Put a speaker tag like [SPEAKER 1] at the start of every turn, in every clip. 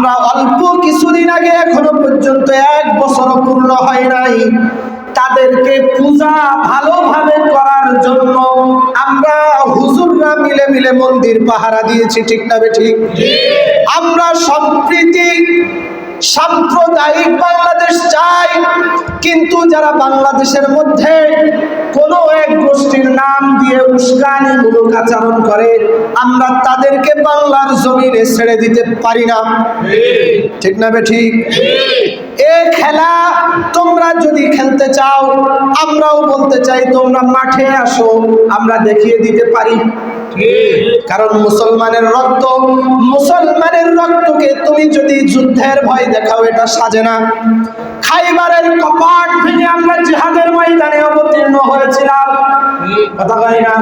[SPEAKER 1] আমরা অল্প কিছুদিন আগে, এখনো পর্যন্ত 1 বছর পূর্ণ হয় নাই, তাদেরকে পূজা ভালোভাবে করার জন্য আমরা হুজুররা মিলে মিলে মন্দির পাহারা দিয়েছি, ঠিক না বেঠিক? আমরা সম্প্রীতি সাম্প্রদায়িক বাংলাদেশ চাই, কিন্তু যারা বাংলাদেশের মধ্যে কোনো এক গোষ্ঠীর নাম দিয়ে উস্কানিমূলক আচরণ করে, আমরা তাদেরকে বাংলার জমিনে ছেড়ে দিতে পারি না, ঠিক না বেঠিক? এই খেলা তোমরা যদি খেলতে চাও, আমরাও বলতে চাই তোমরা মাঠে আসো, আমরা দেখিয়ে দিতে পারি। কারণ মুসলমানের রক্তকে তুমি যদি যুদ্ধের ভয় দেখাও, এটা সাজে না। খাইবারের কপাট ভেঙে আমরা জিহাদের ময়দানে অবতীর্ণ হয়েছিলাম, কথা বলি না?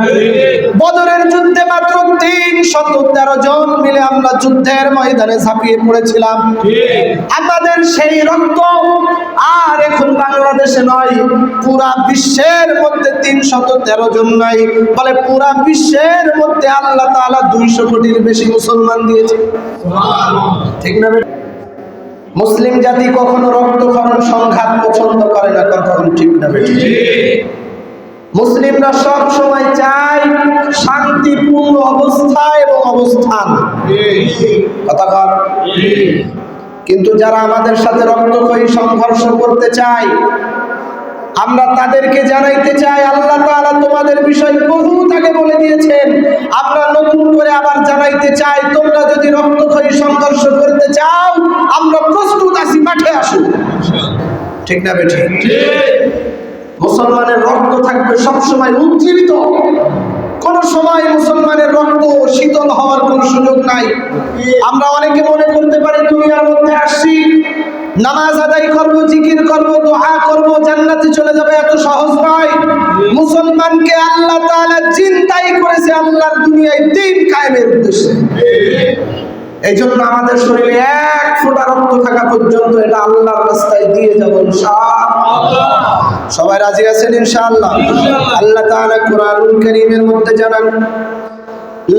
[SPEAKER 1] বদরের যুদ্ধে মাত্র 313 জন মিলে আমরা যুদ্ধের ময়দানে ঝাঁপিয়ে পড়েছিলাম। আমাদের সেই রক্ত আর এখন বাংলাদেশে নয়, পুরা বিশ্বের মধ্যে 313 জন নাই, বলে পুরা বিশ্বের মধ্যে আল্লাহ তাআলা 200 কোটির বেশি মুসলমান দিয়েছে, ঠিক না? মুসলিম জাতি কখনো রক্তক্ষরণ সংঘাত পছন্দ করে না, কখনো, ঠিক না? মুসলিমরা সব সময় চায় শান্তিপূর্ণ অবস্থা এবং অবস্থান, কথা বল। কিন্তু যারা আমাদের সাথে রক্তক্ষয়ী সংঘর্ষ করতে চায়, আমরা তাদেরকে জানাইতে চাই, আল্লাহ তাআলা তোমাদের বিষয় বহুত আগে বলে দিয়েছেন। আমরা নতুন করে আবার জানাইতে চাই, তোমরা যদি রক্তক্ষয়ী সংঘর্ষ করতে চাও, আমরা প্রস্তুত আছি, মাঠে আসো, ঠিক না বেঠিক? মুসলমানের রক্ত থাকবে সবসময় উজ্জীবিত, কোন সময় মুসলমানের রক্ত শীতল হওয়ার কোন সুযোগ নাই। আমরা অনেকে মনে করতে পারি দুনিয়ার মধ্যে আসছি, নামাজ আদায় করবো, জিকির করবো, দোয়া করবো, জান্নাতে চলে যাবে, এত সহজ নয়। মুসলমানকে আল্লাহ তাআলা চিন্তাই করেছে আল্লাহর দুনিয়ায় দ্বীন কায়েমের উদ্দেশ্যে। এই জন্য আমাদের শরীরে 1 ফোঁটা রক্ত থাকা পর্যন্ত এটা আল্লাহর রাস্তায় দিয়ে যাব ইনশাআল্লাহ। সবাই রাজি আছেন ইনশাআল্লাহ? আল্লাহ তাআলা কোরআনুল কারীমের মধ্যে জানান,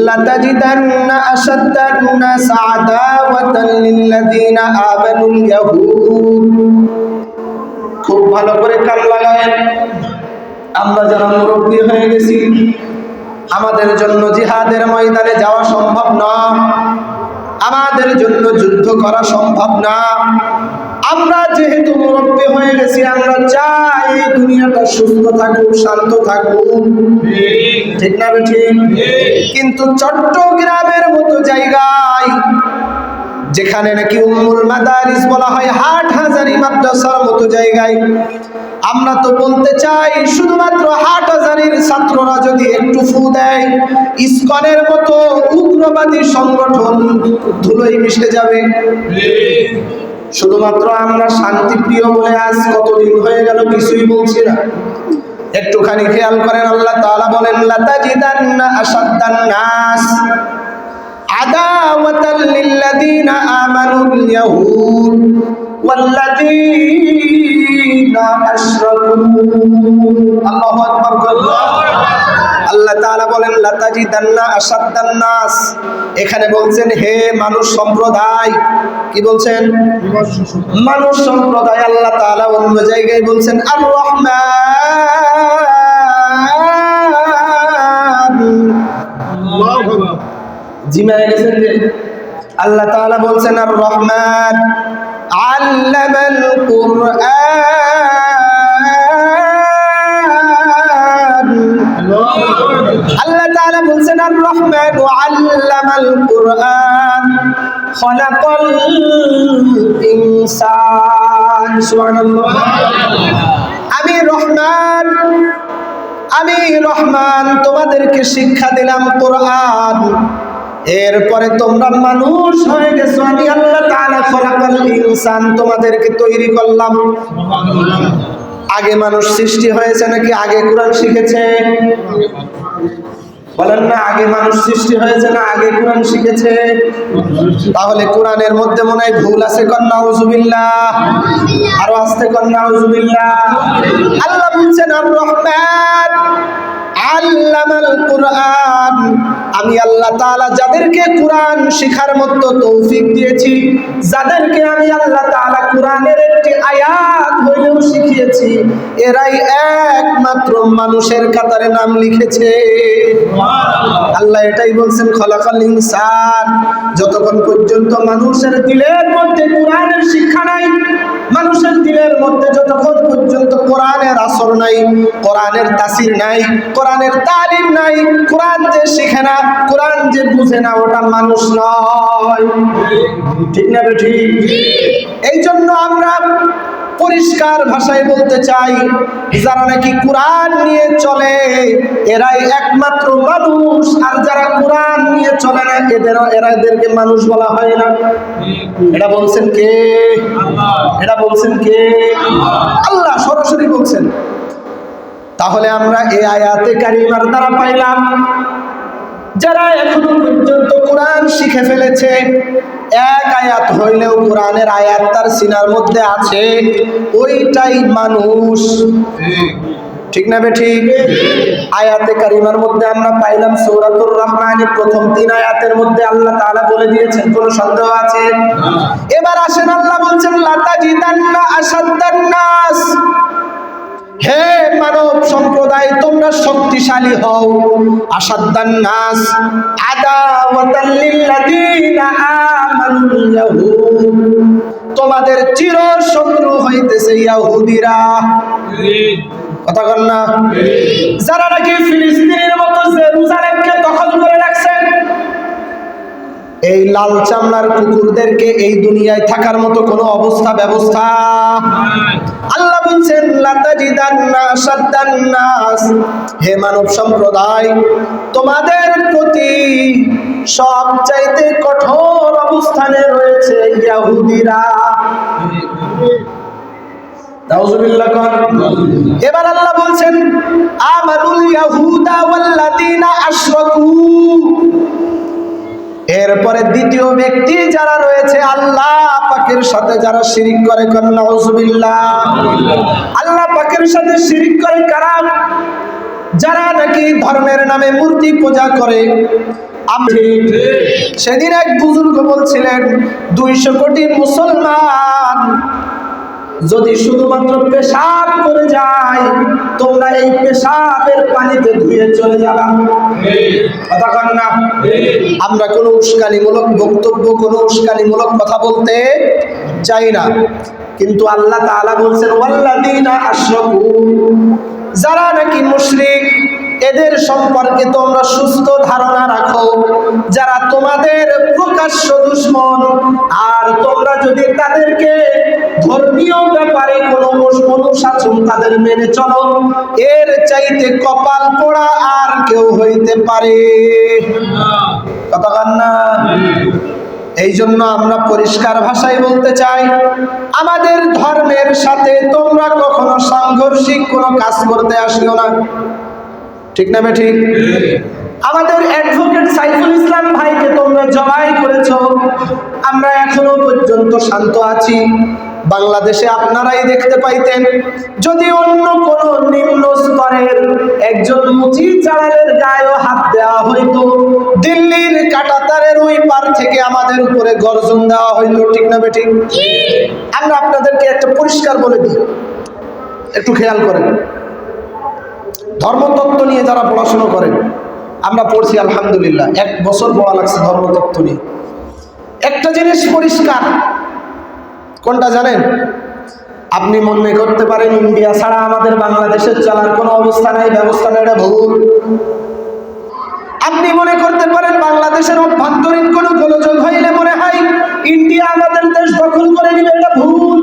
[SPEAKER 1] লাতাজিদান্না আশাদ্দান নাস আদাওয়াতান লিল্লাযীনা আমানুল ইয়াহুদ। খুব ভালো করে কান লাগায়েন। আমরা যারা মুরব্বি হয়ে গেছি, আমাদের জন্য জিহাদের ময়দানে যাওয়া সম্ভব না, আমাদের জন্য যুদ্ধ করা সম্ভব না। আমরা যেহেতু মুরব্বি হয়ে গেছি, আমরা চাই দুনিয়াটা সুস্থ থাকুক, শান্ত থাকুক, ঠিক না বেঠিক? কিন্তু চট্টগ্রামের মতো জায়গায়, যেখানে নাকি উম্মুল মাদারিস বলা হয়, হাটহাজারী মাদ্রাসার মতো জায়গায়, আমরা তো বলতে চাই শুধুমাত্র হাটহাজারীর ছাত্ররা যদি একটু ফু দেয়, ইসকনের মতো উগ্রবাদী সংগঠন ধুলোয় মিশে যাবে। শুধুমাত্র আমরা শান্তিপ্রিয় বলে আজ কতদিন হয়ে গেল কিছুই বলছি না। একটুখানি খেয়াল করেন, আল্লাহ তাআলা বলেন, লাতাজিদান্না আশাদ্দান নাস আদাওয়াতাল লিল্লাযীনা আমানুল ইয়াহুদ ওয়াল্লাযীনা আশরাকু। আল্লাহু আকবার। আল্লাহ তাআলা বলেন লাতাজিদান্না আশাদ্দান নাস, এখানে বলছেন হে মানুষ সম্প্রদায়। কি বলছেন? মানুষ সম্প্রদায়। আল্লাহ তাআলা অন্য জায়গায় বলছেন আর রহমান। আল্লাহু আকবার। জিমায়ে গেছেন যে আল্লাহ তাআলা বলছেন আর রহমান আল্লামাল কুরআন। আল্লাহ তাআলা বলছেন আর রহমান আল্লামাল কুরআন খলাকাল ইনসান। সুবহানাল্লাহ। আমি রহমান তোমাদেরকে শিক্ষা দিলাম কোরআন, এরপরে তোমরা মানুষ হয়ে গেছো। আমি আল্লাহ তাআলা খলাকাল ইনসান, তোমাদেরকে তৈরি করলাম। আগে মানুষ সৃষ্টি হয়েছে নাকি আগে কোরআন শিখেছে? বলেন না, আগে মানুষ সৃষ্টি হয়েছে না আগে কোরআন শিখেছে? তাহলে কোরআনের মধ্যে মনে হয় ভুল আছে, কর নাউজুবিল্লাহ। আরো আস্তে কর নাউজুবিল্লাহ। আল্লাহ বলছেন আর রহমান আল্লামাল কুরআন, আমি আল্লাহ তাআলা যাদেরকে কোরআন শেখার মতো তৌফিক দিয়েছি, যাদেরকে আমি আল্লাহ তাআলা কোরআনের একটি আয়াত হইলেও শিখিয়েছি, এরাই একমাত্র মানুষের কাতারে নাম লিখেছে। আল্লাহ এটাই বলছেন, খলাকাল ইনসান। যতক্ষণ পর্যন্ত মানুষের দিলের মধ্যে কোরআনের শিক্ষা নাই, মানুষের দিলের মধ্যে যতক্ষণ পর্যন্ত কোরআনের আসর নাই, কোরআনের তাসির নাই, কোরআনের তালিম নাই, কোরআন যে শিখে না, কোরআন যে বুঝে না, ওটা মানুষ নয়। ঠিক না ঠিক? এই জন্য আমরা পরিষ্কার ভাষায় বলতে চাই, যারা নাকি কোরআন নিয়ে চলে এরাই একমাত্র মানুষ, আর যারা কোরআন নিয়ে চলে না এদেরকে মানুষ বলা হয় না। এটা বলছেন কে? এটা বলছেন কে? আল্লাহ সরাসরি বলছেন। তাহলে আমরা এই আয়াতে কারিমার দ্বারা পাইলাম, যারা এখনো পর্যন্ত কোরআন শিখে ফেলেছে, এক আয়াত হইলেও কোরআনের আয়াত তার সিনার মধ্যে আছে, ওইটাই মানুষ। ঠিক না ঠিক? আয়াতে কারিমার মধ্যে আমরা পাইলাম সূরাতুর রহমানের প্রথম 3 আয়াতের মধ্যে আল্লাহ তাআলা বলে দিয়েছেন, কোনো সন্দেহ আছে? এবার আসেন, আল্লাহ বলছেন লাতাজিদান্না আসাদ্দান নাস, হে মানব সম্প্রদায় তোমরা শক্তিশালী হও, আসাদ্দান নাস আদাওয়াতাল লিল্লাযিনা আমানুল ইয়াহুদ, তোমাদের চির শত্রু হইতেছে ইহুদিরা। কথা বল না? যারা নাকি ফিলিস্তিনের মতো জেরুজালেমকে দখল করে রাখছে, এই লাল চামড়ার কুকুরদেরকে এই দুনিয়ায় থাকার মতো কোনো অবস্থা ব্যবস্থা। আল্লাহ বলছেন লাতাজিদান্না আসাদ্দান নাস, হে মানব সম্প্রদায় তোমাদের প্রতি সবচাইতে কঠোর অবস্থানে রয়েছে ইহুদিরা। নাউজুবিল্লাহ। এবার আল্লাহ বলছেন আমানুল ইয়াহুদা ওয়াল্লাযিনা আশরাকু, এরপরে দ্বিতীয় ব্যক্তি যারা রয়েছে আল্লাহ পাকের সাথে যারা শিরিক করে, নাউজুবিল্লাহ। আল্লাহ পাকের সাথে শিরিক করে কারা? যারা নাকি ধর্মের নামে মূর্তি পূজা করে। সেদিন এক বুজুর্গ বলছিলেন 200 কোটি মুসলমান যদি শুধুমাত্র পেশাব করে যায়, তোমরা এই পেশাবের পানিতে ধুয়ে চলে যাবা। কথা বল না? আমরা কোনো উস্কানিমূলক বক্তব্য, কোনো উস্কানিমূলক কথা বলতে চাই না, কিন্তু আল্লাহ তাআলা বলছেন ওয়াল্লাযিনা আশরাকু, যারা নাকি মুশরিক এদের সম্পর্কে তোমরা সুস্থ ধারণা রাখো, যারা তোমাদের প্রকাশ্য দুশমন, আর তোমরা যদি তাদেরকে ধর্মীয় ব্যাপারে কোনো অনুশাসন তাদের মেনে চলো, এর চাইতে কপাল পোড়া আর কেউ হইতে পারে। কথা বল না? এই জন্য আমরা পরিষ্কার ভাষায় বলতে চাই, আমাদের ধর্মের সাথে তোমরা কখনো সাংঘর্ষিক কোনো কাজ করতে আসিও না। ঠিক না ঠিক? আমাদের অ্যাডভোকেট সাইফুল ইসলাম ভাইকে তোমরা জবাই করেছো, আমরা এখনো পর্যন্ত শান্ত আছি। বাংলাদেশে আপনারাই দেখতে পাইতেন, যদি অন্য কোন নিম্ন স্তরের একজন মুচি চালালের গায়েও হাত দেওয়া হইতো, দিল্লির কাঁটাতারের ওই পার থেকে আমাদের উপরে গর্জন দেওয়া হইতো। ঠিক না ঠিক? আমরা আপনাদেরকে একটা পরিষ্কার বলে দিই, একটু খেয়াল করেন। ধর্মতত্ত্ব নিয়ে যারা পড়াশোনা করেন, আমরা পড়ছি আলহামদুলিল্লাহ, 1 বছর পড়া লাগছে ধর্মতত্ত্ব নিয়ে। একটা জিনিস পরিষ্কার, কোনটা জানেন? আপনি মনে করতে পারেন ইন্ডিয়া ছাড়া আমাদের বাংলাদেশের চলার কোনো অবস্থা নাই, ব্যবস্থা নেই, এটা ভুল। আপনি মনে করতে পারেন বাংলাদেশের অভ্যন্তরীণ কোনো গোলযোগ হইলে মনে হয় ইন্ডিয়া আমাদের দেশ দখল করে নিবে, এটা ভুল।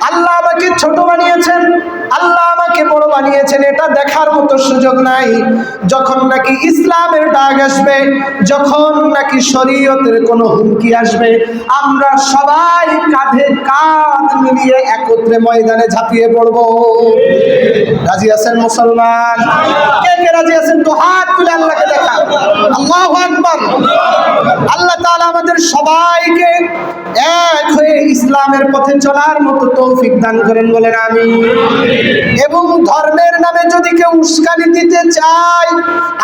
[SPEAKER 1] আল্লাহ আমাকে ছোট বানিয়েছেন, আল্লাহ আমাকে বড় বানিয়েছেন, এটা দেখার মতো সুযোগ নাই। যখন নাকি ইসলামের ডাক আসবে, যখন নাকি শরীয়তের কোনো হুমকি আসবে, আমরা সবাই কাঁধে কাঁধ মিলিয়ে একত্রে ময়দানে ঝাঁপিয়ে পড়বো। রাজি আছেন মুসলমান? কে কে রাজি আছেন? তো হাত তুলে আল্লাহকে দেখান। আল্লাহু আকবার। আল্লাহ তাআলা আমাদের সবাইকে এক হয়ে ইসলাম ইসলামের পথে চলার মতো তৌফিক দান করেন, বলেন আমিন। এবং ধর্মের নামে যদি কেউ উস্কানি দিতে চায়,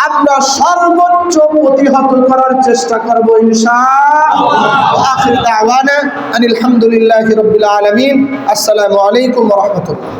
[SPEAKER 1] আমরা সর্বোচ্চ প্রতিহত করার চেষ্টা করব ইনশাআল্লাহ। আখির দাওয়ানা আনিল হামদুলিল্লাহি রাব্বিল আলামিন। আসসালামু আলাইকুম ওয়া রাহমাতুল্লাহ।